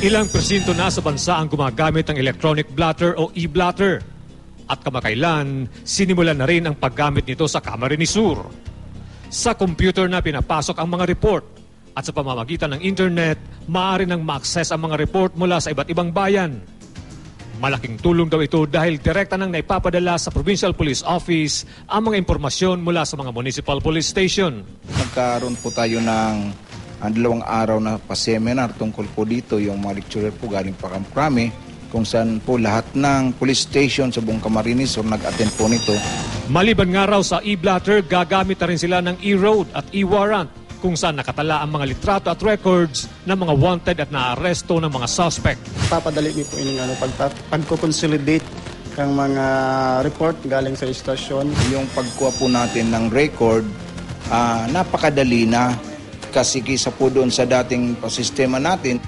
Ilang presinto na sa bansa ang gumagamit ng electronic blotter o e-blotter. At kamakailan, sinimulan na rin ang paggamit nito sa Camarines Sur. Sa computer na pinapasok ang mga report at sa pamamagitan ng internet, maaari nang ma-access ang mga report mula sa iba't ibang bayan. Malaking tulong daw ito dahil direkta nang naipapadala sa Provincial Police Office ang mga impormasyon mula sa mga Municipal Police Station. Nagkaroon po tayo ng 2 araw na pa-seminar tungkol po dito, yung mga lecturer po galing pa Kamkrami, kung saan po lahat ng police station sa buong Camarines Sur nag-attend po nito. Maliban nga raw sa e-blotter, gagamit na rin sila ng e-road at e-warrant kung saan nakatala ang mga litrato at records ng mga wanted at naaresto ng mga suspect. Papadali niyo po yung pagko-consolidate ng mga report galing sa istasyon. Yung pagkuha po natin ng record, napakadali na kasi kisa po doon sa dating pasistema natin.